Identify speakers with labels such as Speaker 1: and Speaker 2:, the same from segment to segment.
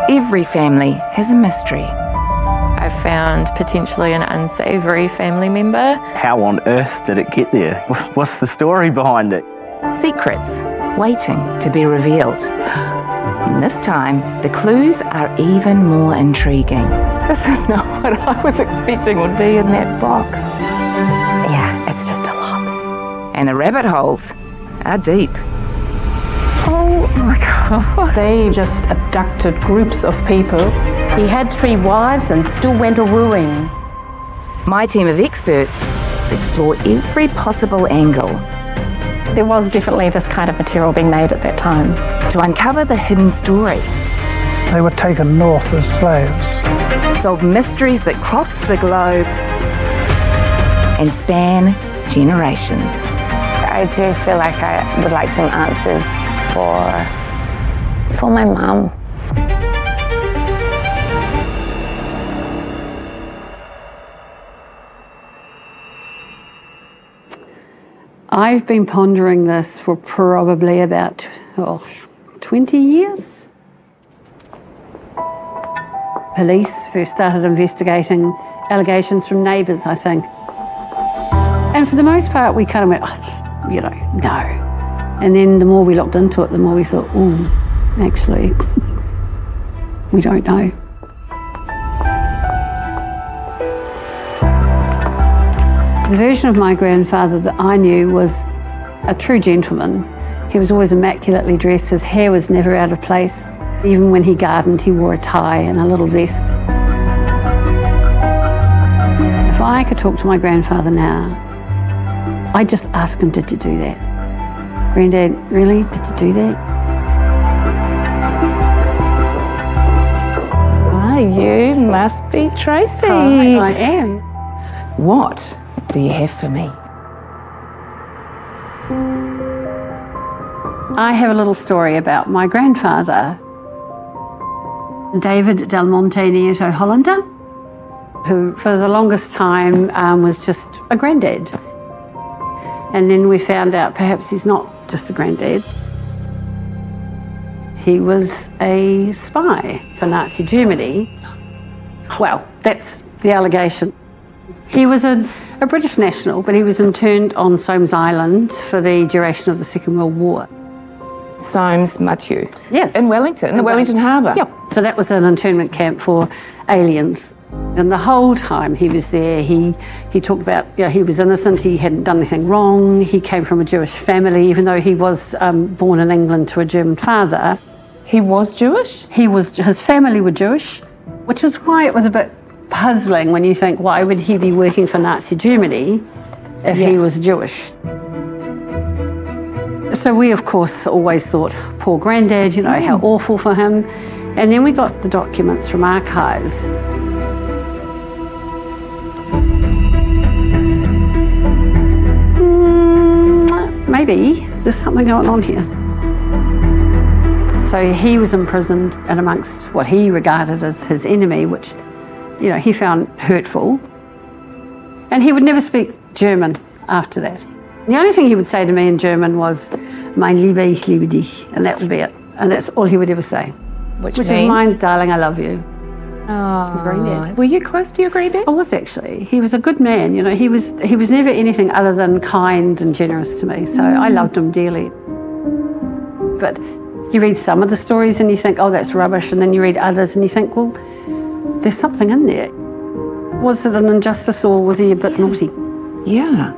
Speaker 1: Every family has a mystery.
Speaker 2: I found potentially an unsavoury family member.
Speaker 3: How on earth did it get there? What's the story behind it?
Speaker 1: Secrets waiting to be revealed. And this time, the clues are even more intriguing. This is not what I was expecting would be in that box.
Speaker 2: Yeah, it's just a lot.
Speaker 1: And the rabbit holes are deep. Oh my God.
Speaker 4: They just abducted groups of people.
Speaker 5: He had 3 wives and still went a-wooing.
Speaker 1: My team of experts explore every possible angle
Speaker 4: There was definitely this kind of material being made at that time.
Speaker 1: to uncover the hidden story,
Speaker 6: They were taken north as slaves.
Speaker 1: solve mysteries that cross the globe and span generations.
Speaker 2: I do feel like I would like some answers for my mum.
Speaker 7: I've been pondering this for probably about 20 years. Police first started investigating allegations from neighbours, I think. And for the most part, we kind of went, no. And then the more we looked into it, the more we thought, actually, we don't know. The version of my grandfather that I knew was a true gentleman. He was always immaculately dressed. His hair was never out of place. Even when he gardened, he wore a tie and a little vest. If I could talk to my grandfather now, I'd just ask him, did you do that? Granddad, really? Did you do that?
Speaker 1: You must be Tracy.
Speaker 7: Hi, I am.
Speaker 1: What do you have for me?
Speaker 7: I have a little story about my grandfather, David Del Monte Nieto Hollander, who for the longest time was just a granddad. And then we found out perhaps he's not just a granddad. He was a spy for Nazi Germany. Well, that's the allegation. He was a British national, but he was interned on Somes Island for the duration of the Second World War.
Speaker 1: Somes Mathieu.
Speaker 7: Yes.
Speaker 1: In Wellington, the Wellington Harbour.
Speaker 7: Yeah, so that was an internment camp for aliens. And the whole time he was there, he talked about, he was innocent, he hadn't done anything wrong, he came from a Jewish family, even though he was born in England to a German father.
Speaker 1: He was Jewish?
Speaker 7: His family were Jewish, which was why it was a bit puzzling when you think, why would he be working for Nazi Germany if he was Jewish? So we, of course, always thought, poor granddad, how awful for him. And then we got the documents from archives. Maybe there's something going on here. So he was imprisoned and amongst what he regarded as his enemy, which, he found hurtful. And he would never speak German after that. The only thing he would say to me in German was, mein Liebe, ich liebe dich, and that would be it. And that's all he would ever say.
Speaker 1: Which
Speaker 7: is,
Speaker 1: means?
Speaker 7: my darling, I love you.
Speaker 1: Oh,
Speaker 7: granddad.
Speaker 1: were you close to your granddad?
Speaker 7: I was actually. He was a good man, he was never anything other than kind and generous to me, so I loved him dearly. But you read some of the stories and you think, oh, that's rubbish, and then you read others and you think, well, there's something in there. Was it an injustice or was he a bit naughty?
Speaker 1: Yeah.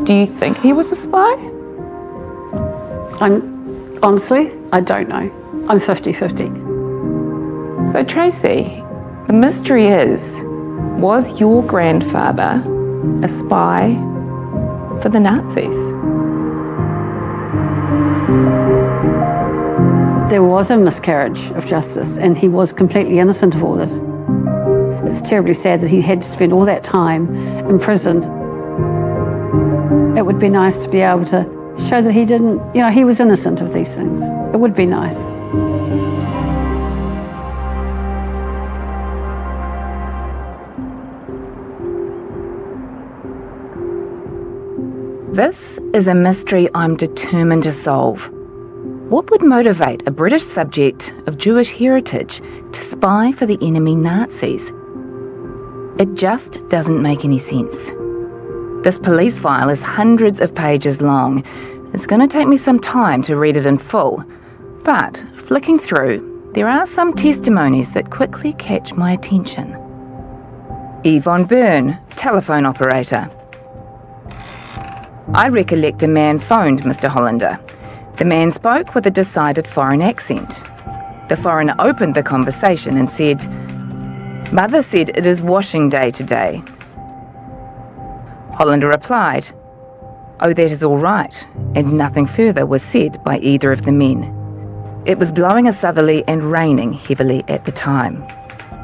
Speaker 1: Do you think he was a spy?
Speaker 7: Honestly, I don't know. I'm 50-50.
Speaker 1: So Tracy, the mystery is, was your grandfather a spy for the Nazis?
Speaker 7: There was a miscarriage of justice and he was completely innocent of all this. It's terribly sad that he had to spend all that time imprisoned. It would be nice to be able to show that he didn't, he was innocent of these things. It would be nice.
Speaker 1: This is a mystery I'm determined to solve. What would motivate a British subject of Jewish heritage to spy for the enemy Nazis? It just doesn't make any sense. This police file is hundreds of pages long. It's going to take me some time to read it in full, but flicking through, there are some testimonies that quickly catch my attention. Yvonne Byrne, telephone operator. I recollect a man phoned Mr. Hollander. The man spoke with a decided foreign accent. The foreigner opened the conversation and said, "Mother said it is washing day today." Hollander replied, "Oh, that is all right," and nothing further was said by either of the men. It was blowing a southerly and raining heavily at the time.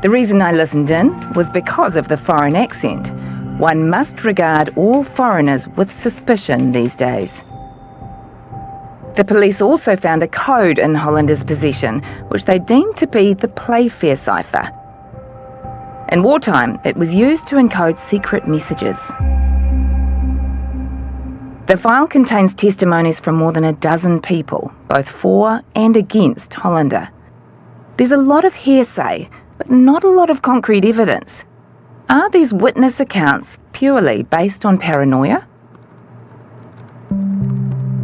Speaker 1: The reason I listened in was because of the foreign accent. One must regard all foreigners with suspicion these days. The police also found a code in Hollander's possession, which they deemed to be the Playfair cipher. In wartime, it was used to encode secret messages. The file contains testimonies from more than a dozen people, both for and against Hollander. There's a lot of hearsay, but not a lot of concrete evidence. Are these witness accounts purely based on paranoia?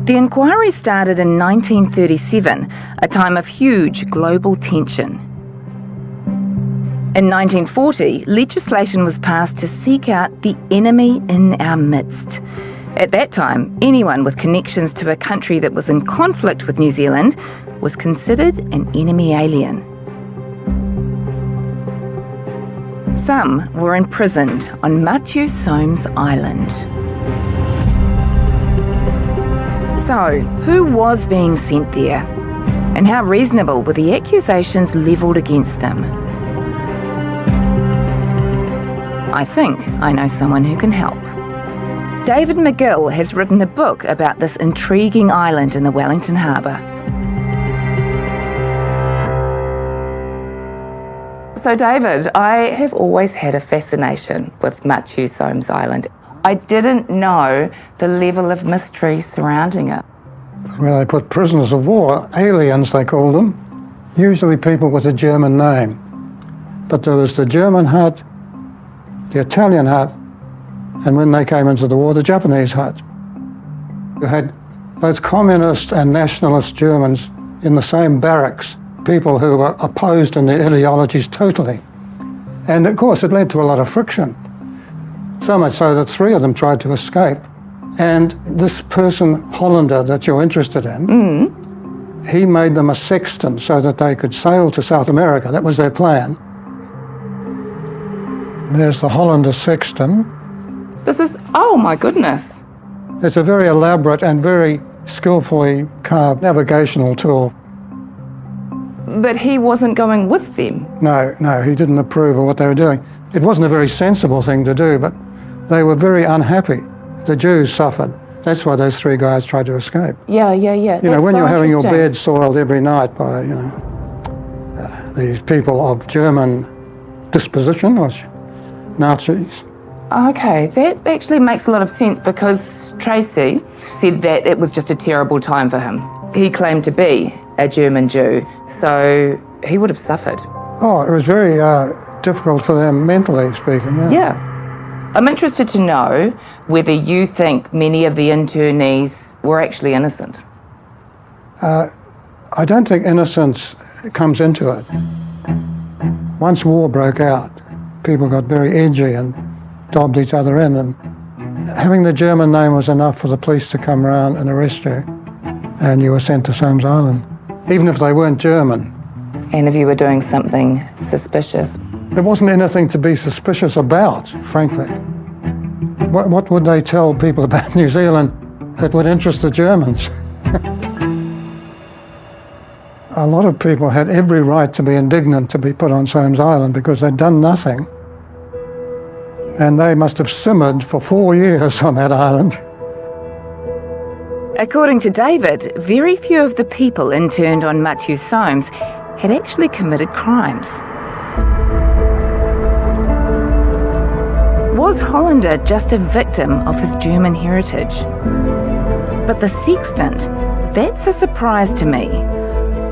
Speaker 1: The inquiry started in 1937, a time of huge global tension. In 1940, legislation was passed to seek out the enemy in our midst. At that time, anyone with connections to a country that was in conflict with New Zealand was considered an enemy alien. Some were imprisoned on Matthew Soames Island. So, who was being sent there? And how reasonable were the accusations levelled against them? I think I know someone who can help. David McGill has written a book about this intriguing island in the Wellington Harbour. So David, I have always had a fascination with Matthew Soames Island. I didn't know the level of mystery surrounding it.
Speaker 6: Where they put prisoners of war, aliens they called them, usually people with a German name. But there was the German hut, the Italian hut, and when they came into the war, the Japanese hut. You had both communist and nationalist Germans in the same barracks, people who were opposed in their ideologies totally. And of course it led to a lot of friction. So much so that 3 of them tried to escape. And this person, Hollander, that you're interested in, he made them a sextant so that they could sail to South America. That was their plan. There's the Hollander sextant.
Speaker 1: This is, oh my goodness.
Speaker 6: It's a very elaborate and very skillfully carved navigational tool.
Speaker 1: But he wasn't going with them.
Speaker 6: No, he didn't approve of what they were doing. It wasn't a very sensible thing to do, but they were very unhappy. The Jews suffered. That's why those 3 guys tried to escape.
Speaker 1: Yeah.
Speaker 6: You know, when you're having your bed soiled every night by, these people of German disposition, or Nazis.
Speaker 1: Okay, that actually makes a lot of sense because Tracy said that it was just a terrible time for him. He claimed to be a German Jew, so he would have suffered.
Speaker 6: Oh, it was very difficult for them mentally speaking.
Speaker 1: Yeah. I'm interested to know whether you think many of the internees were actually innocent.
Speaker 6: I don't think innocence comes into it. Once war broke out, people got very edgy and dobbed each other in, and having the German name was enough for the police to come around and arrest you, and you were sent to Soames Island, even if they weren't German.
Speaker 1: And if you were doing something suspicious?
Speaker 6: There wasn't anything to be suspicious about, frankly. What would they tell people about New Zealand that would interest the Germans? A lot of people had every right to be indignant to be put on Soames Island because they'd done nothing. And they must have simmered for 4 years on that island.
Speaker 1: According to David, very few of the people interned on Matthew Soames had actually committed crimes. Was Hollander just a victim of his German heritage? But the sextant, That's a surprise to me.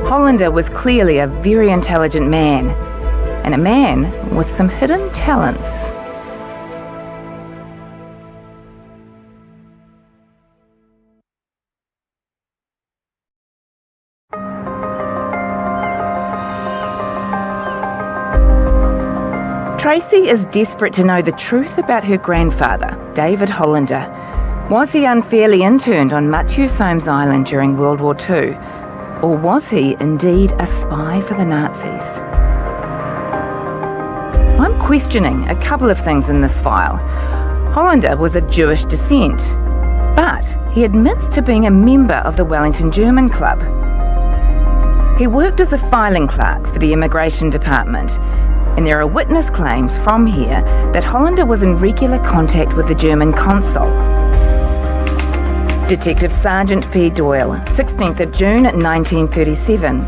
Speaker 1: Hollander was clearly a very intelligent man, and a man with some hidden talents. Tracy is desperate to know the truth about her grandfather, David Hollander. Was he unfairly interned on Matthew-Soames Island during World War II? Or was he indeed a spy for the Nazis? I'm questioning a couple of things in this file. Hollander was of Jewish descent, but he admits to being a member of the Wellington German Club. He worked as a filing clerk for the Immigration Department, and there are witness claims from here that Hollander was in regular contact with the German consul. Detective Sergeant P. Doyle, 16th of June 1937.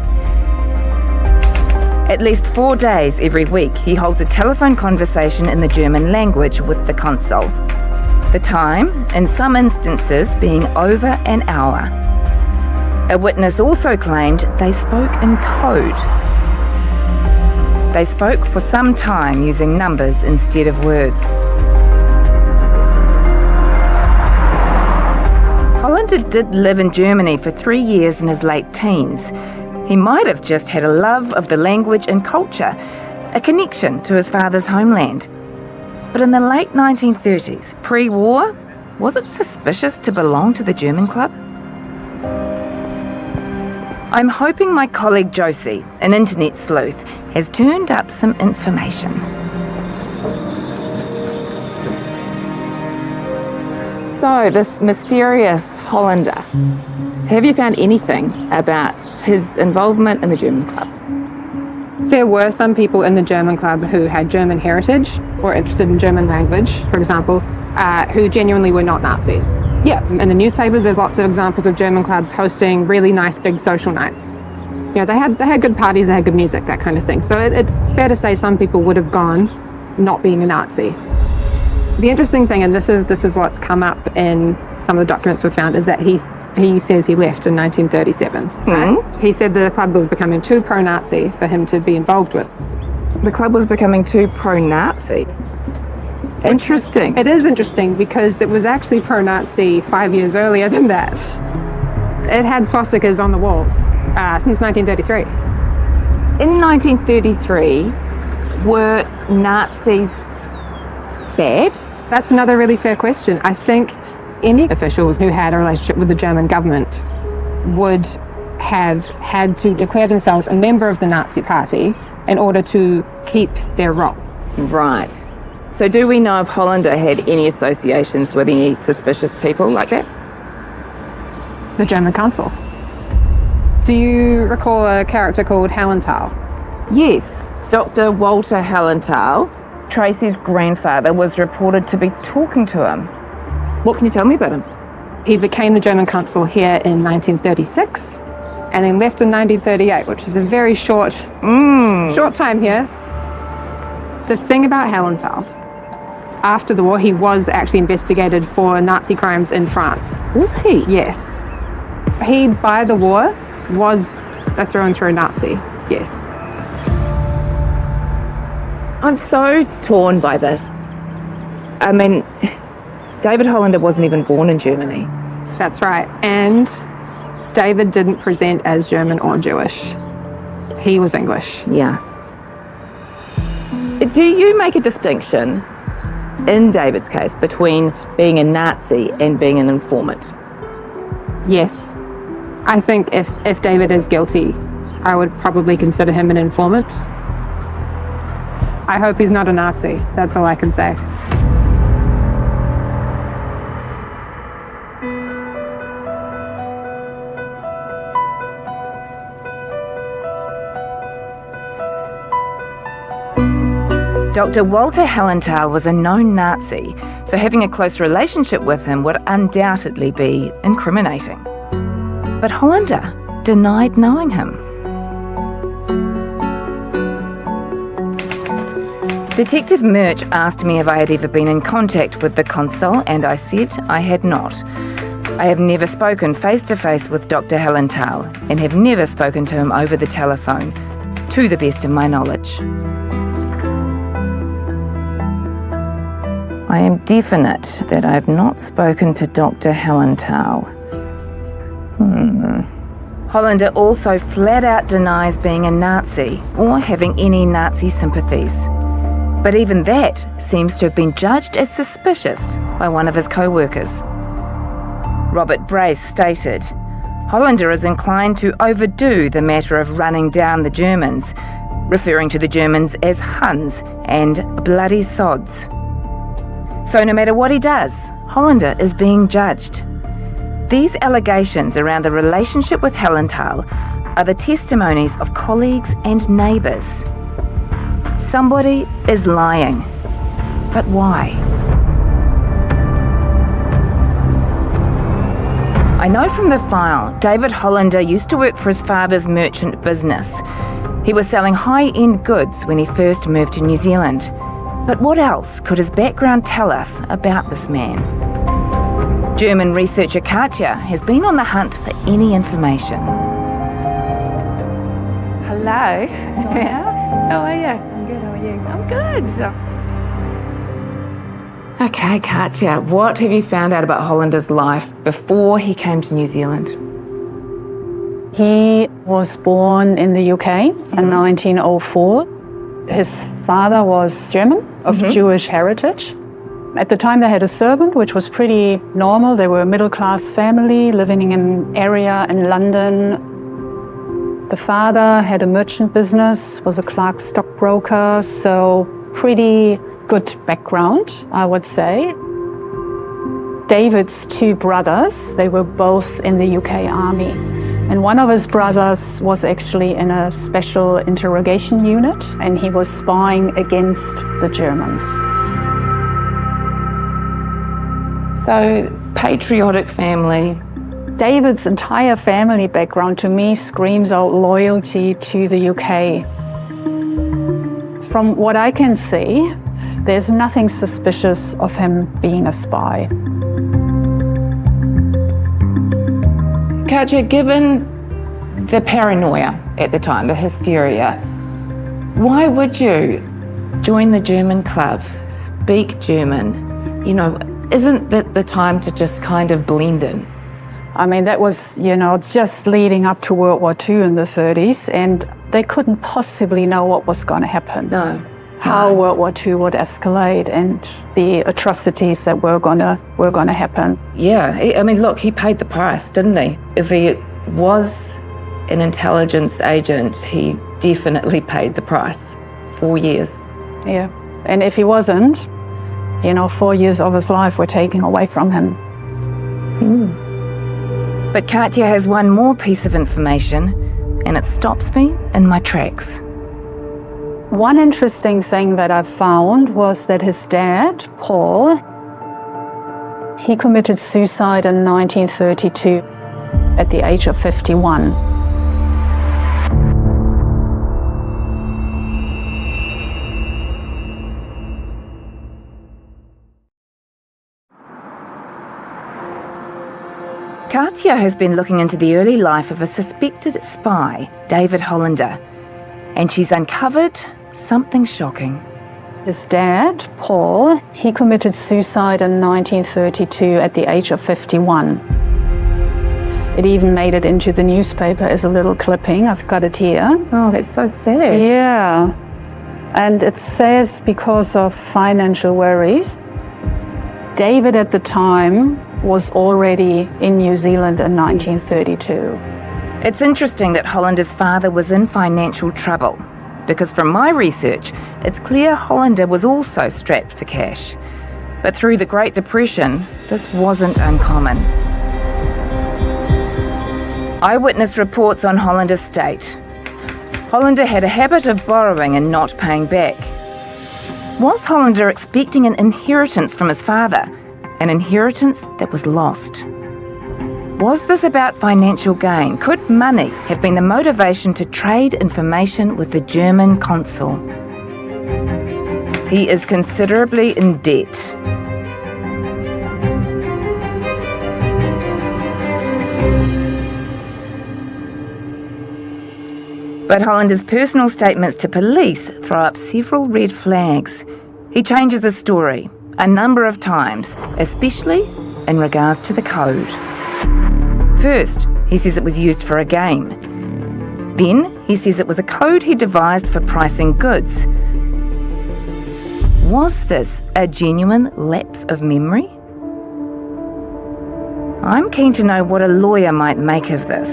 Speaker 1: At least 4 days every week, he holds a telephone conversation in the German language with the consul. The time, in some instances, being over an hour. A witness also claimed they spoke in code. They spoke for some time using numbers instead of words. Hollander did live in Germany for 3 years in his late teens. He might have just had a love of the language and culture, a connection to his father's homeland. But in the late 1930s, pre-war, was it suspicious to belong to the German club? I'm hoping my colleague Josie, an internet sleuth, has turned up some information.
Speaker 8: So, this mysterious Hollander, have you found anything about his involvement in the German club?
Speaker 9: There were some people in the German club who had German heritage or interested in German language, for example, who genuinely were not Nazis. Yeah, in the newspapers there's lots of examples of German clubs hosting really nice big social nights. You know, they had good parties, they had good music, that kind of thing. So it's fair to say some people would have gone not being a Nazi. The interesting thing, and this is what's come up in some of the documents we've found, is that he says he left in 1937. Right? He said the club was becoming too pro-Nazi for him to be involved with.
Speaker 8: The club was becoming too pro-Nazi. Interesting.
Speaker 9: It is interesting because it was actually pro-Nazi 5 years earlier than that. It had swastikas on the walls since 1933.
Speaker 8: In 1933, were Nazis bad?
Speaker 9: That's another really fair question. I think any officials who had a relationship with the German government would have had to declare themselves a member of the Nazi party in order to keep their role.
Speaker 8: Right. So do we know if Hollander had any associations with any suspicious people like that?
Speaker 9: The German consul. Do you recall a character called Hallenthal?
Speaker 8: Yes, Dr. Walter Hallenthal, Tracy's grandfather, was reported to be talking to him. What can you tell me about him?
Speaker 9: He became the German consul here in 1936 and then left in 1938, which is a very short time here. The thing about Hallenthal, after the war, he was actually investigated for Nazi crimes in France.
Speaker 8: Was he?
Speaker 9: Yes. He, by the war, was a through and through Nazi, yes.
Speaker 8: I'm so torn by this. I mean, David Hollander wasn't even born in Germany.
Speaker 9: That's right. And David didn't present as German or Jewish. He was English.
Speaker 8: Yeah. Do you make a distinction in David's case between being a Nazi and being an informant?
Speaker 9: Yes. I think if David is guilty, I would probably consider him an informant. I hope he's not a Nazi. That's all I can say.
Speaker 1: Dr. Walter Hallenthal was a known Nazi, so having a close relationship with him would undoubtedly be incriminating. But Hollander denied knowing him. Detective Murch asked me if I had ever been in contact with the consul, and I said I had not. I have never spoken face-to-face with Dr. Hellenthal and have never spoken to him over the telephone, to the best of my knowledge. I am definite that I have not spoken to Dr. Hellenthal. Hollander also flat out denies being a Nazi or having any Nazi sympathies. But even that seems to have been judged as suspicious by one of his co-workers. Robert Brace stated, Hollander is inclined to overdo the matter of running down the Germans, referring to the Germans as Huns and bloody sods. So no matter what he does, Hollander is being judged. These allegations around the relationship with Hellenthal are the testimonies of colleagues and neighbours. Somebody is lying. But why? I know from the file, David Hollander used to work for his father's merchant business. He was selling high-end goods when he first moved to New Zealand. But what else could his background tell us about this man? German researcher Katja has been on the hunt for any information. Hello. How are you? I'm good, how are you? I'm good. Okay, Katja, what have you found out about Hollander's life before he came to New Zealand?
Speaker 4: He was born in the UK in 1904. His father was German, of Jewish heritage. At the time they had a servant, which was pretty normal. They were a middle-class family living in an area in London. The father had a merchant business, was a Clark stockbroker, so pretty good background, I would say. David's two brothers, they were both in the UK Army. And one of his brothers was actually in a special interrogation unit, and he was spying against the Germans.
Speaker 1: So, patriotic family.
Speaker 4: David's entire family background to me screams out loyalty to the UK. From what I can see, there's nothing suspicious of him being a spy.
Speaker 1: Katja, given the paranoia at the time, the hysteria, why would you join the German club, speak German? You know, isn't that the time to just kind of blend in?
Speaker 4: I mean, that was, just leading up to World War II in the 30s, and they couldn't possibly know what was going to happen.
Speaker 1: No.
Speaker 4: How World War II would escalate and the atrocities that were gonna happen.
Speaker 1: Yeah, I mean, look, he paid the price, didn't he? If he was an intelligence agent, he definitely paid the price. 4 years.
Speaker 4: Yeah, and if he wasn't, 4 years of his life were taken away from him.
Speaker 1: But Katja has one more piece of information, and it stops me in my tracks.
Speaker 4: One interesting thing that I found was that his dad, Paul, he committed suicide in 1932 at the age of 51.
Speaker 1: Katja has been looking into the early life of a suspected spy, David Hollander, and she's uncovered something shocking.
Speaker 4: His dad, Paul, he committed suicide in 1932 at the age of 51. It even made it into the newspaper as a little clipping. I've got it here.
Speaker 1: Oh, that's so sad.
Speaker 4: Yeah. And it says because of financial worries. David at the time was already in New Zealand in 1932.
Speaker 1: It's interesting that Hollander's father was in financial trouble, because from my research, it's clear Hollander was also strapped for cash. But through the Great Depression, this wasn't uncommon. Eyewitness reports on Hollander's state. Hollander had a habit of borrowing and not paying back. Was Hollander expecting an inheritance from his father? An inheritance that was lost? Was this about financial gain? Could money have been the motivation to trade information with the German consul? He is considerably in debt. But Hollander's personal statements to police throw up several red flags. He changes his story a number of times, especially in regards to the code. First, he says it was used for a game. Then, he says it was a code he devised for pricing goods. Was this a genuine lapse of memory? I'm keen to know what a lawyer might make of this.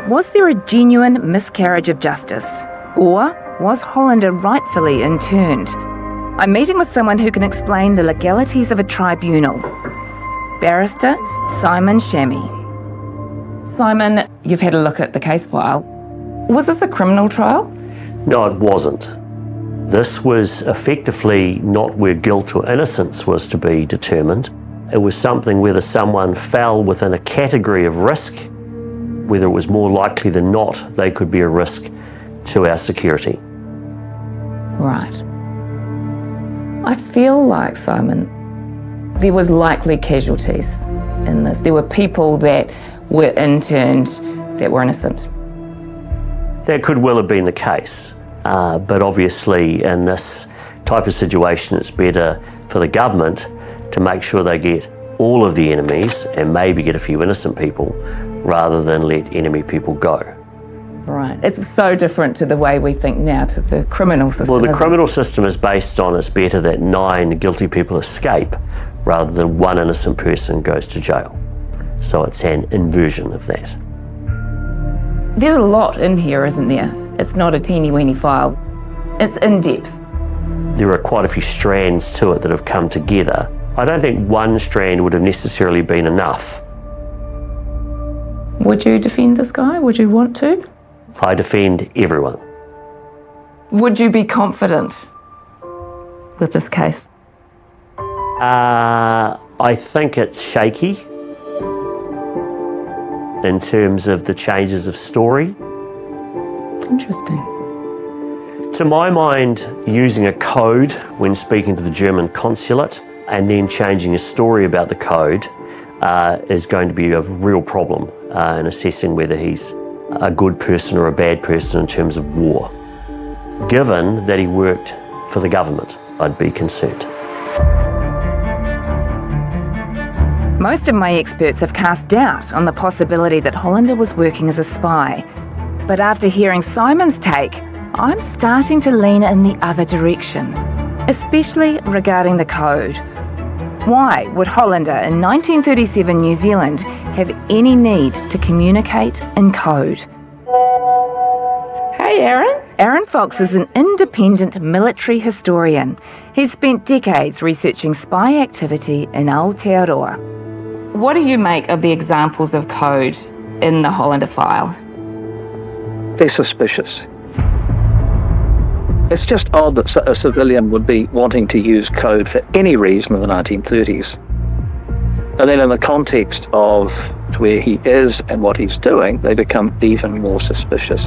Speaker 1: Was there a genuine miscarriage of justice? Or was Hollander rightfully interned? I'm meeting with someone who can explain the legalities of a tribunal. Barrister Simon Shammy.
Speaker 8: Simon, you've had a look at the case file. Was this a criminal trial?
Speaker 10: No, it wasn't. This was effectively not where guilt or innocence was to be determined. It was something whether someone fell within a category of risk, whether it was more likely than not they could be a risk to our security.
Speaker 8: Right. I feel like, Simon, there was likely casualties in this. There were people that were interned that were innocent.
Speaker 10: That could well have been the case, but obviously in this type of situation it's better for the government to make sure they get all of the enemies and maybe get a few innocent people rather than let enemy people go.
Speaker 8: Right. It's so different to the way we think now, to the criminal system.
Speaker 10: Well, the criminal system is based on it's better that 9 guilty people escape rather than 1 innocent person goes to jail. So it's an inversion of that.
Speaker 8: There's a lot in here, isn't there? It's not a teeny-weeny file. It's in-depth.
Speaker 10: There are quite a few strands to it that have come together. I don't think one strand would have necessarily been enough.
Speaker 8: Would you defend this guy? Would you want to?
Speaker 10: I defend everyone.
Speaker 8: Would you be confident with this case?
Speaker 10: I think it's shaky in terms of the changes of story.
Speaker 8: Interesting.
Speaker 10: To my mind, using a code when speaking to the German consulate and then changing a story about the code is going to be a real problem in assessing whether he's a good person or a bad person in terms of war. Given that he worked for the government, I'd be concerned.
Speaker 1: Most of my experts have cast doubt on the possibility that Hollander was working as a spy. But after hearing Simon's take, I'm starting to lean in the other direction, especially regarding the code. Why would Hollander in 1937 New Zealand have any need to communicate in code? Hey Aaron. Aaron Fox is an independent military historian. He's spent decades researching spy activity in Aotearoa.
Speaker 8: What do you make of the examples of code in the Hollander file?
Speaker 11: They're suspicious. It's just odd that a civilian would be wanting to use code for any reason in the 1930s. And then in the context of where he is and what he's doing, they become even more suspicious.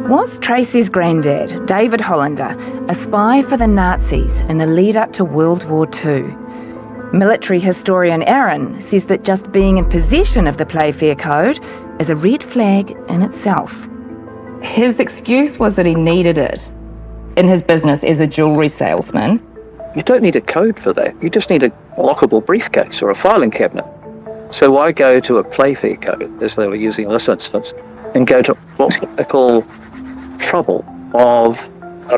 Speaker 1: Was Tracy's granddad, David Hollander, a spy for the Nazis in the lead up to World War II? Military historian Aaron says that just being in possession of the Playfair Code is a red flag in itself.
Speaker 8: His excuse was that he needed it in his business as a jewellery salesman.
Speaker 11: You don't need a code for that. You just need a lockable briefcase or a filing cabinet. So why go to a Playfair Code, as they were using in this instance, and go to what they call trouble of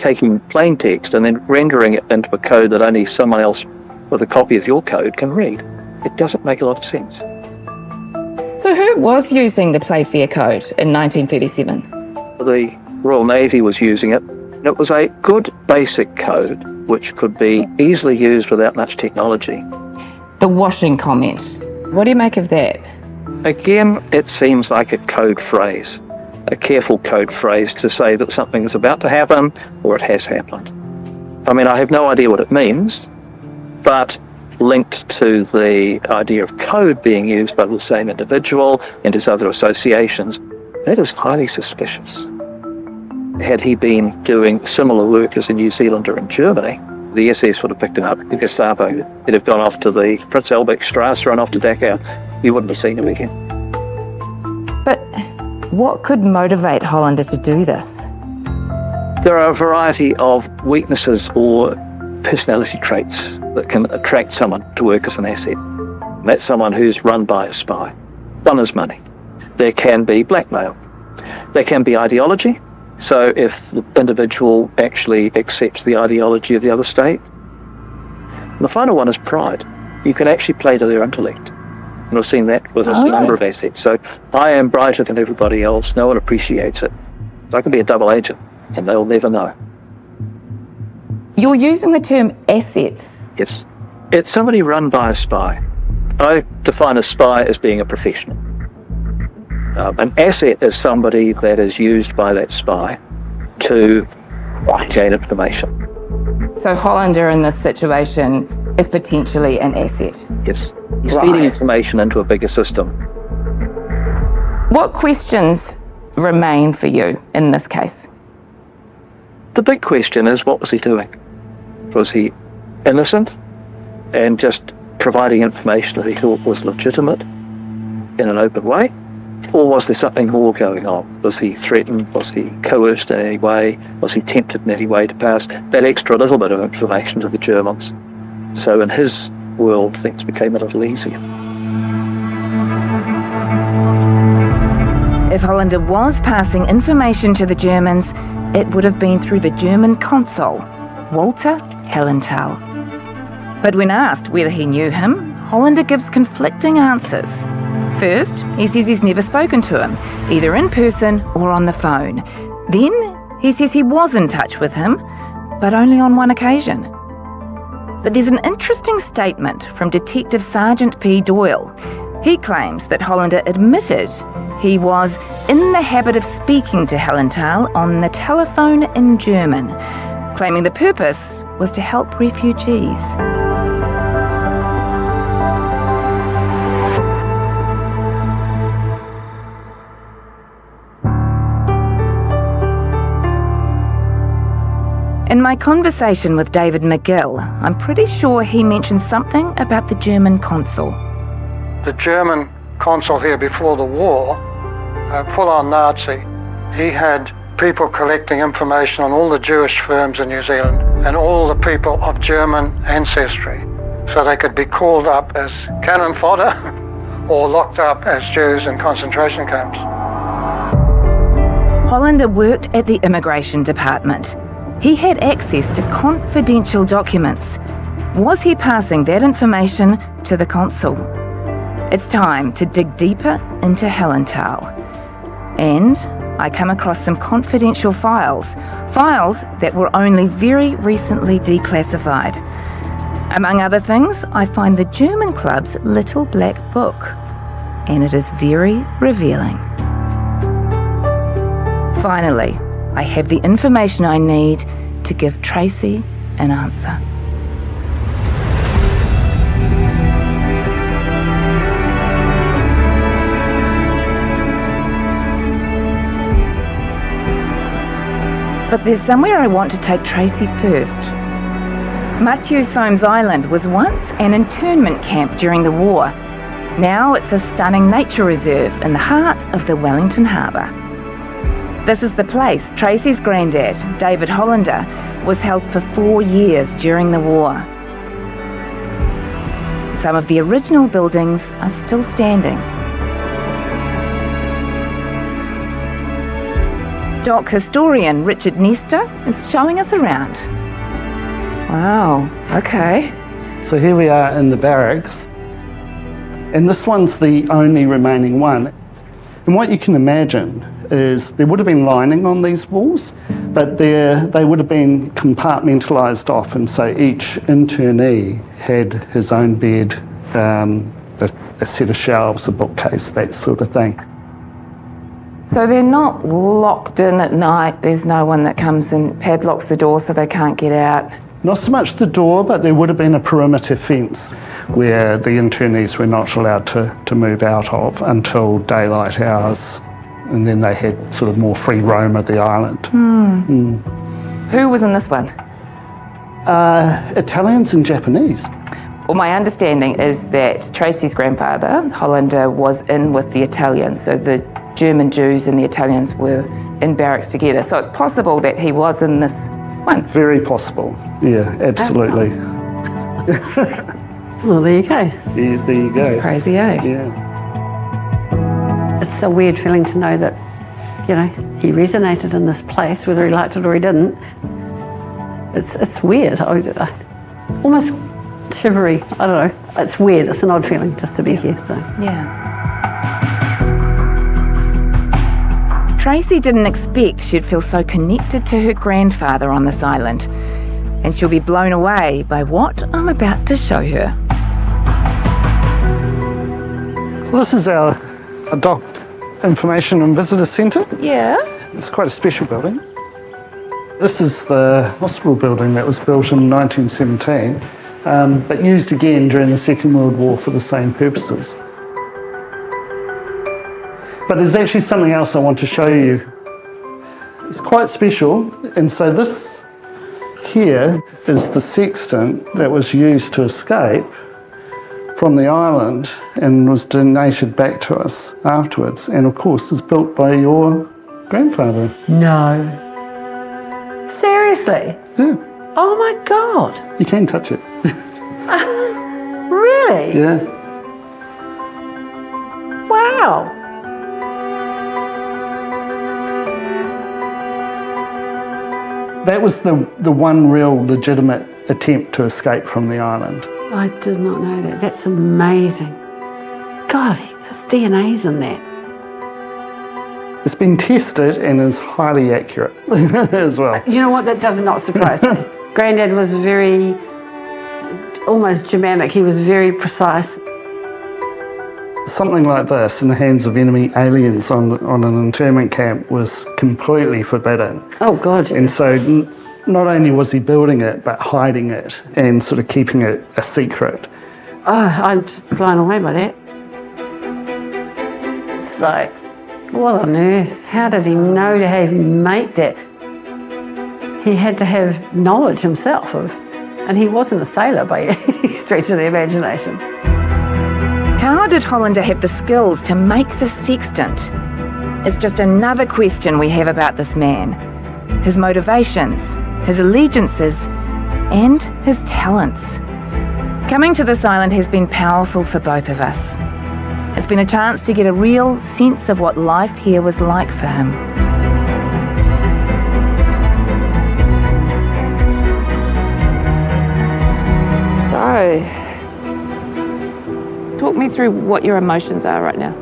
Speaker 11: taking plain text and then rendering it into a code that only someone else with a copy of your code can read? It doesn't make a lot of sense.
Speaker 8: So who was using the Playfair Code in 1937?
Speaker 11: The Royal Navy was using it. It was a good basic code which could be easily used without much technology.
Speaker 8: The washing comment. What do you make of that?
Speaker 11: Again, it seems like a code phrase, a careful code phrase to say that something is about to happen or it has happened. I mean, I have no idea what it means, but linked to the idea of code being used by the same individual and his other associations, that is highly suspicious. Had he been doing similar work as a New Zealander in Germany, the SS would have picked him up. The Gestapo, he'd have gone off to the Prinz Albert Strasse, run off to Dachau. You wouldn't have seen him again.
Speaker 8: But what could motivate Hollander to do this?
Speaker 11: There are a variety of weaknesses or personality traits that can attract someone to work as an asset. That's someone who's run by a spy. One is money. There can be blackmail. There can be ideology. So if the individual actually accepts the ideology of the other state. And the final one is pride. You can actually play to their intellect. And I've seen that with a number of assets. So I am brighter than everybody else. No one appreciates it. So I can be a double agent and they'll never know.
Speaker 8: You're using the term assets.
Speaker 11: Yes. It's somebody run by a spy. I define a spy as being a professional. An asset is somebody that is used by that spy to gain information.
Speaker 8: So Hollander in this situation is potentially an asset?
Speaker 11: Yes. He's feeding information into a bigger system.
Speaker 8: What questions remain for you in this case?
Speaker 11: The big question is, what was he doing? Was he innocent and just providing information that he thought was legitimate in an open way? Or was there something more going on? Was he threatened? Was he coerced in any way? Was he tempted in any way to pass that extra little bit of information to the Germans? So in his world, things became a little easier.
Speaker 1: If Hollander was passing information to the Germans, it would have been through the German consul, Walter Hellenthal. But when asked whether he knew him, Hollander gives conflicting answers. First, he says he's never spoken to him, either in person or on the phone. Then, he says he was in touch with him, but only on one occasion. But there's an interesting statement from Detective Sergeant P. Doyle. He claims that Hollander admitted he was in the habit of speaking to Hellenthal on the telephone in German, claiming the purpose was to help refugees. In my conversation with David McGill, I'm pretty sure he mentioned something about the German consul.
Speaker 6: The German consul here before the war, full-on Nazi, he had people collecting information on all the Jewish firms in New Zealand and all the people of German ancestry, so they could be called up as cannon fodder or locked up as Jews in concentration camps.
Speaker 1: Hollander worked at the immigration department. He had access to confidential documents. Was he passing that information to the consul? It's time to dig deeper into Hellenthal. And I come across some confidential files that were only very recently declassified. Among other things, I find the German club's little black book, and it is very revealing. Finally, I have the information I need to give Tracy an answer. But there's somewhere I want to take Tracy first. Matthew Soames Island was once an internment camp during the war. Now it's a stunning nature reserve in the heart of the Wellington Harbour. This is the place Tracy's granddad, David Hollander, was held for 4 years during the war. Some of the original buildings are still standing. Doc historian Richard Nestor is showing us around.
Speaker 8: Wow, okay.
Speaker 12: So here we are in the barracks, and this one's the only remaining one. And what you can imagine is there would have been lining on these walls, but they would have been compartmentalised off, and so each internee had his own bed, a set of shelves, a bookcase, that sort of thing.
Speaker 8: So they're not locked in at night, there's no one that comes and padlocks the door so they can't get out?
Speaker 12: Not so much the door, but there would have been a perimeter fence where the internees were not allowed to move out of until daylight hours, and then they had sort of more free roam of the island.
Speaker 1: Who was in this one?
Speaker 12: Italians and Japanese.
Speaker 1: Well, my understanding is that Tracy's grandfather, Hollander, was in with the Italians, so the German Jews and the Italians were in barracks together. So it's possible that he was in this one.
Speaker 12: Very possible. Yeah, absolutely.
Speaker 7: Well, there you go.
Speaker 12: Yeah, there you go.
Speaker 1: That's crazy, eh?
Speaker 12: Yeah.
Speaker 7: It's a weird feeling to know that, you know, he resonated in this place, whether he liked it or he didn't. It's weird. I almost shivery. I don't know. It's weird. It's an odd feeling just to be here. So.
Speaker 1: Yeah. Tracy didn't expect she'd feel so connected to her grandfather on this island, and she'll be blown away by what I'm about to show her.
Speaker 12: Well, this is our Adopt Information and Visitor Centre.
Speaker 1: Yeah.
Speaker 12: It's quite a special building. This is the hospital building that was built in 1917, but used again during the Second World War for the same purposes. But there's actually something else I want to show you. It's quite special, and so this here is the sextant that was used to escape from the island and was donated back to us afterwards, and of course is built by your grandfather.
Speaker 7: No. Seriously?
Speaker 12: Yeah.
Speaker 7: Oh my God.
Speaker 12: You can touch it.
Speaker 7: Really?
Speaker 12: Yeah.
Speaker 7: Wow.
Speaker 12: That was the one real legitimate attempt to escape from the island.
Speaker 7: I did not know that. That's amazing. God, his DNA's in that.
Speaker 12: It's been tested and is highly accurate as well.
Speaker 7: You know what? That does not surprise me. Granddad was very, almost Germanic. He was very precise.
Speaker 12: Something like this in the hands of enemy aliens on an internment camp was completely forbidden.
Speaker 7: Oh, God.
Speaker 12: And so not only was he building it, but hiding it and sort of keeping it a secret.
Speaker 7: Oh, I'm just blown away by that. It's like, what on earth? How did he know to even make that? He had to have knowledge himself of, and he wasn't a sailor by any stretch of the imagination.
Speaker 1: How did Hollander have the skills to make the sextant? It's just another question we have about this man. His motivations, his allegiances, and his talents. Coming to this island has been powerful for both of us. It's been a chance to get a real sense of what life here was like for him. So, talk me through what your emotions are right now.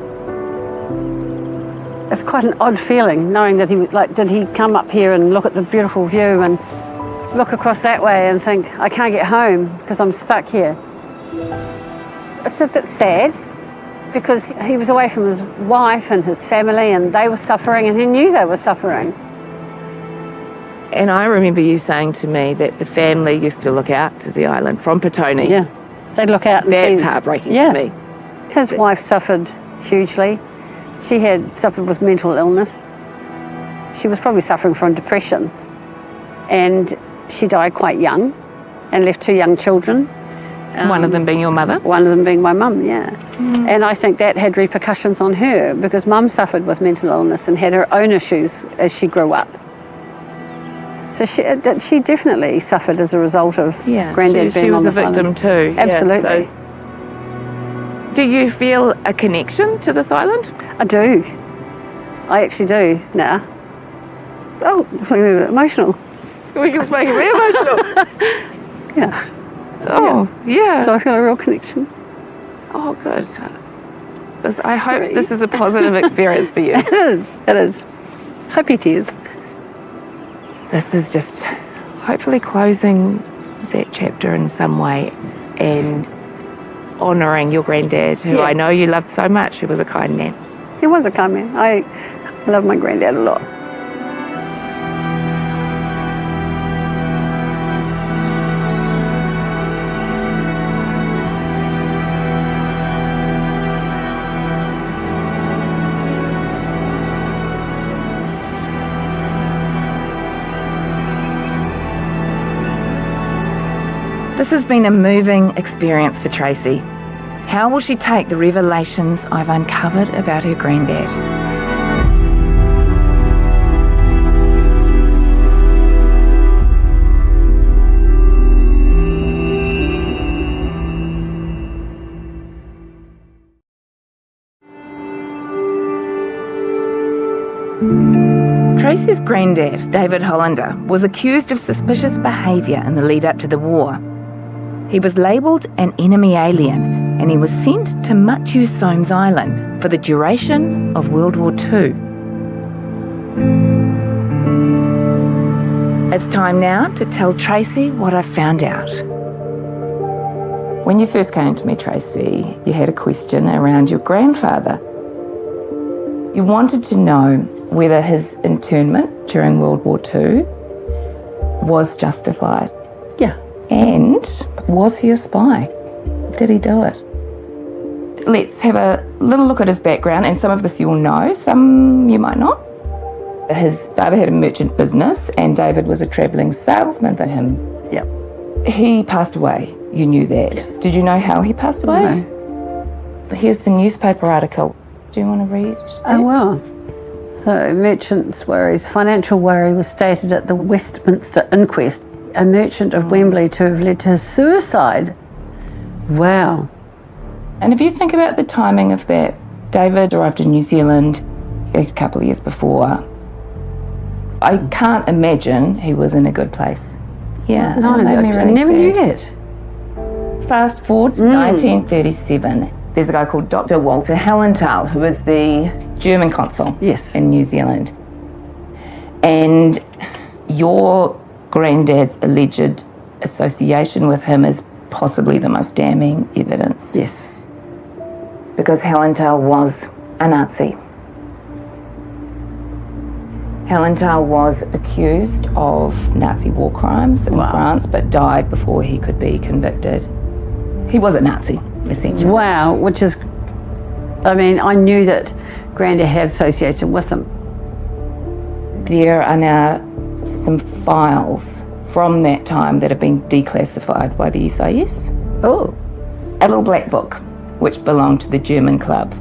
Speaker 7: It's quite an odd feeling knowing that he was like, did he come up here and look at the beautiful view and look across that way and think, I can't get home because I'm stuck here. It's a bit sad because he was away from his wife and his family and they were suffering and he knew they were suffering.
Speaker 8: And I remember you saying to me that the family used to look out to the island from Petone.
Speaker 7: Yeah, they'd look out and
Speaker 8: That's
Speaker 7: see.
Speaker 8: heartbreaking
Speaker 7: Yeah.
Speaker 8: to me.
Speaker 7: His wife suffered hugely. She had suffered with mental illness. She was probably suffering from depression. And she died quite young and left 2 young children.
Speaker 8: One of them being your mother?
Speaker 7: One of them being my mum, yeah. And I think that had repercussions on her because mum suffered with mental illness and had her own issues as she grew up. So she definitely suffered as a result of Granddad being
Speaker 8: she was
Speaker 7: on
Speaker 8: a
Speaker 7: this
Speaker 8: victim
Speaker 7: island.
Speaker 8: too.
Speaker 7: Absolutely.
Speaker 8: Yeah, so do you feel a connection to this island?
Speaker 7: I do. I actually do now. Oh, it's making me a bit emotional.
Speaker 8: We're just making me emotional.
Speaker 7: Yeah.
Speaker 8: Oh, yeah.
Speaker 7: So I feel a real connection.
Speaker 8: Oh, good. I hope this is a positive experience for you.
Speaker 7: It is. It is. Happy tears.
Speaker 8: This is just hopefully closing that chapter in some way and honouring your granddad, who I know you loved so much, who was a kind man.
Speaker 7: He was a kind man. I love my granddad a lot.
Speaker 1: This has been a moving experience for Tracy. How will she take the revelations I've uncovered about her granddad? Tracy's granddad, David Hollander, was accused of suspicious behaviour in the lead up to the war. He was labelled an enemy alien and he was sent to Matiu Somes Island for the duration of World War II. It's time now to tell Tracy what I've found out.
Speaker 8: When you first came to me, Tracy, you had a question around your grandfather. You wanted to know whether his internment during World War II was justified.
Speaker 7: Yeah.
Speaker 8: And was he a spy? Did he do it? Let's have a little look at his background, and some of this you'll know, some you might not. His father had a merchant business and David was a travelling salesman for him.
Speaker 7: Yep.
Speaker 8: He passed away, you knew that.
Speaker 7: Yes.
Speaker 8: Did you know how he passed away?
Speaker 7: No.
Speaker 8: Here's the newspaper article. Do you want to read that?
Speaker 7: Oh, well. So, merchant's worries. Financial worry was stated at the Westminster inquest. A merchant of Wembley to have led to his suicide. Wow.
Speaker 8: And if you think about the timing of that, David arrived in New Zealand a couple of years before. I can't imagine he was in a good place. Yeah,
Speaker 7: No,
Speaker 8: it made me
Speaker 7: I
Speaker 8: really
Speaker 7: never knew
Speaker 8: sad.
Speaker 7: that.
Speaker 8: Fast forward to 1937. There's a guy called Dr. Walter Hellenthal, who was the German consul in New Zealand. And your granddad's alleged association with him is possibly the most damning evidence.
Speaker 7: Yes.
Speaker 1: Because Hellenthal was a Nazi.
Speaker 8: Hellenthal was accused of Nazi war crimes in France, but died before he could be convicted. He was a Nazi, essentially.
Speaker 7: Wow, which is, I mean, I knew that Granddad had association with him.
Speaker 8: There are now some files from that time that have been declassified by the SIS.
Speaker 7: Oh.
Speaker 8: A little black book, which belonged to the German club.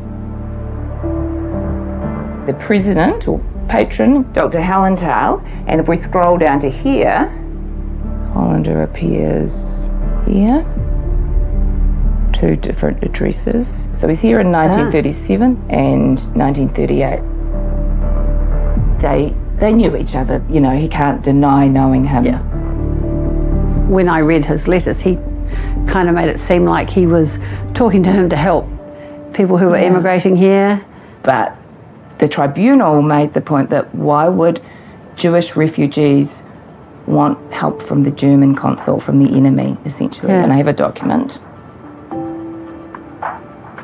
Speaker 8: The president, or patron,
Speaker 1: Dr. Hellenthal, and if we scroll down to here,
Speaker 8: Hollander appears here. Two different addresses. So he's here in 1937 and 1938. They knew each other, you know, he can't deny knowing him.
Speaker 7: Yeah. When I read his letters, he kind of made it seem like he was talking to him to help people who were emigrating here.
Speaker 8: But the tribunal made the point that why would Jewish refugees want help from the German consul, from the enemy, essentially? And I have a document.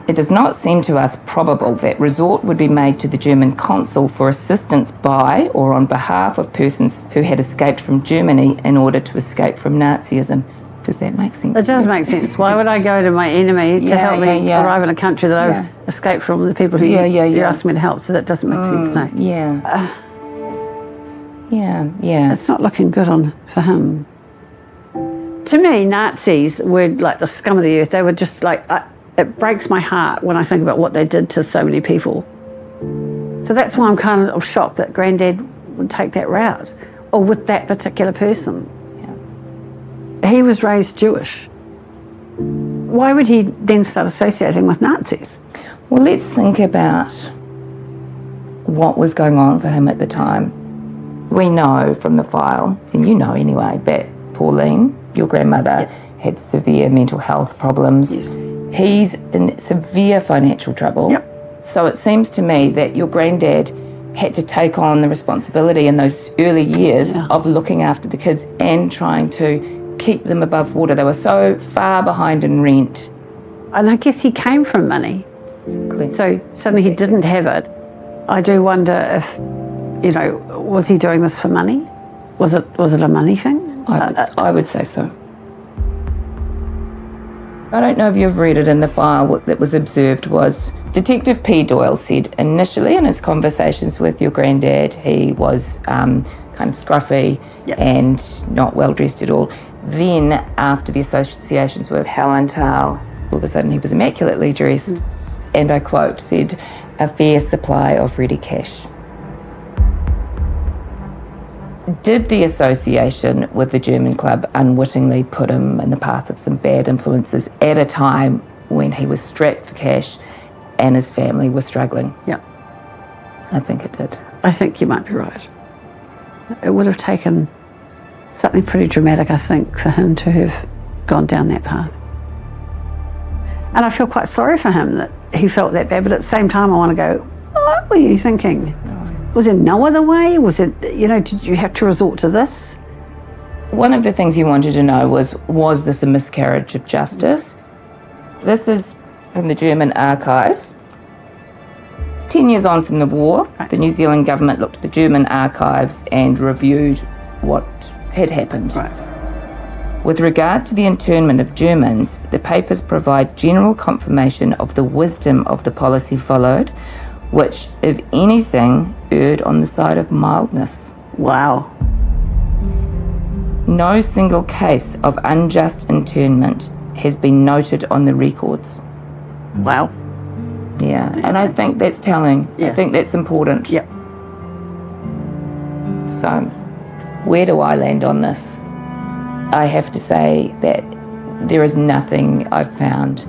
Speaker 8: It does not seem to us probable that resort would be made to the German consul for assistance by or on behalf of persons who had escaped from Germany in order to escape from Nazism. Does that make sense?
Speaker 7: It does make sense. Why would I go to my enemy to help me arrive in a country that I've escaped from, the people who you asked me to help? So that doesn't make sense, no.
Speaker 8: Yeah.
Speaker 7: It's not looking good for him. To me, Nazis were like the scum of the earth. They were just like, it breaks my heart when I think about what they did to so many people. So that's why I'm kind of shocked that Granddad would take that route, or with that particular person. He was raised Jewish. Why would he then start associating with Nazis?
Speaker 8: Well, let's think about what was going on for him at the time. We know from the file, and you know anyway, that Pauline, your grandmother, had severe mental health problems. He's in severe financial trouble. So it seems to me that your granddad had to take on the responsibility in those early years of looking after the kids and trying to keep them above water. They were so far behind in rent.
Speaker 7: And I guess he came from money. So suddenly he didn't have it. I do wonder if, was he doing this for money? Was it a money thing?
Speaker 8: I would say so. I don't know if you've read it in the file. What that was observed was Detective P. Doyle said initially in his conversations with your granddad, he was kind of scruffy and not well dressed at all. Then, after the associations with Hallenthal, all of a sudden he was immaculately dressed, and I quote, said, "a fair supply of ready cash." Did the association with the German club unwittingly put him in the path of some bad influences at a time when he was strapped for cash and his family was struggling?
Speaker 7: Yeah.
Speaker 8: I think it did.
Speaker 7: I think you might be right. It would have taken something pretty dramatic, I think, for him to have gone down that path. And I feel quite sorry for him that he felt that bad, but at the same time I want to go, what were you thinking? Was there no other way? Was it, did you have to resort to this?
Speaker 8: One of the things you wanted to know was this a miscarriage of justice? This is from the German archives. 10 years on from the war, the New Zealand government looked at the German archives and reviewed what had happened. With regard to the internment of Germans, the papers provide general confirmation of the wisdom of the policy followed, which, if anything, erred on the side of mildness.
Speaker 7: Wow.
Speaker 8: No single case of unjust internment has been noted on the records.
Speaker 7: Wow.
Speaker 8: Yeah, and I think that's telling.
Speaker 7: Yeah.
Speaker 8: I think that's important.
Speaker 7: Yep.
Speaker 8: So, where do I land on this? I have to say that there is nothing I've found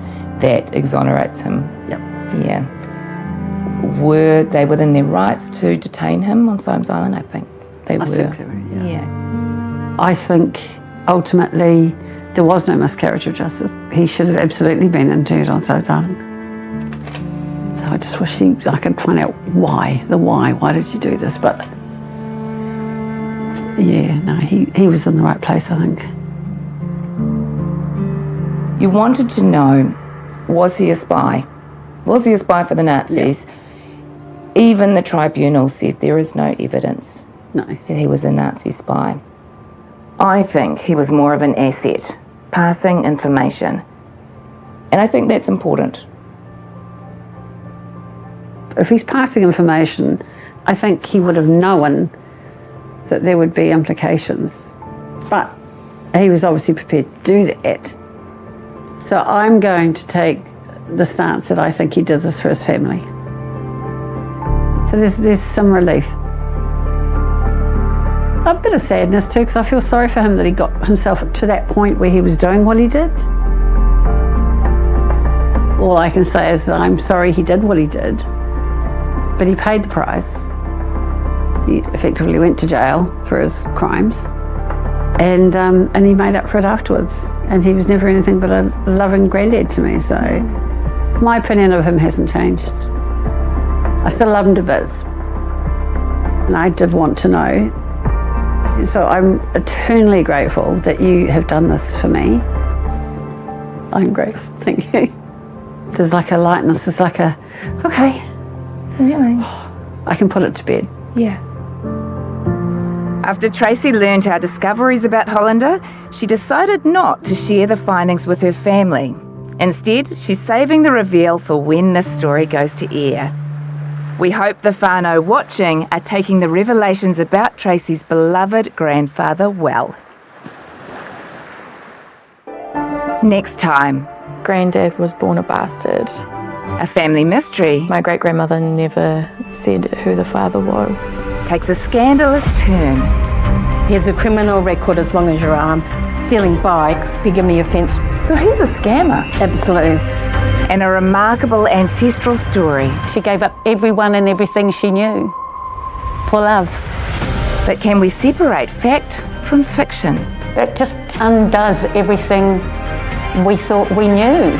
Speaker 8: that exonerates him.
Speaker 7: Yep.
Speaker 8: Yeah. Were they within their rights to detain him on Symes Island? I think they were.
Speaker 7: I think they were,
Speaker 8: Yeah.
Speaker 7: I think ultimately there was no miscarriage of justice. He should have absolutely been interred on Symes Island. So I just wish I could find out why. Why did you do this? But yeah, no, he was in the right place, I think.
Speaker 8: You wanted to know, was he a spy? Was he a spy for the Nazis?
Speaker 7: Yeah.
Speaker 8: Even the tribunal said there is no evidence that he was a Nazi spy. I think he was more of an asset, passing information. And I think that's important.
Speaker 7: If he's passing information, I think he would have known that there would be implications. But he was obviously prepared to do that. So I'm going to take the stance that I think he did this for his family. So there's some relief. A bit of sadness too, because I feel sorry for him that he got himself to that point where he was doing what he did. All I can say is I'm sorry he did what he did, but he paid the price. He effectively went to jail for his crimes, and he made up for it afterwards. And he was never anything but a loving granddad to me, so my opinion of him hasn't changed. I still love him to bits, and I did want to know. So I'm eternally grateful that you have done this for me. I'm grateful, thank you. There's like a lightness, there's like a, okay.
Speaker 8: Really?
Speaker 7: I can put it to bed.
Speaker 8: Yeah.
Speaker 1: After Tracy learned our discoveries about Hollander, she decided not to share the findings with her family. Instead, she's saving the reveal for when this story goes to air. We hope the whānau watching are taking the revelations about Tracy's beloved grandfather well. Next time,
Speaker 2: Granddad was born a bastard.
Speaker 1: a family mystery
Speaker 2: My great-grandmother never said who the father was.
Speaker 1: takes a scandalous turn.
Speaker 5: He has a criminal record as long as your arm. Stealing bikes, bigamy offence.
Speaker 1: So he's a scammer.
Speaker 5: Absolutely.
Speaker 1: And a remarkable ancestral story.
Speaker 5: She gave up everyone and everything she knew for love.
Speaker 1: But can we separate fact from fiction?
Speaker 5: That just undoes everything we thought we knew.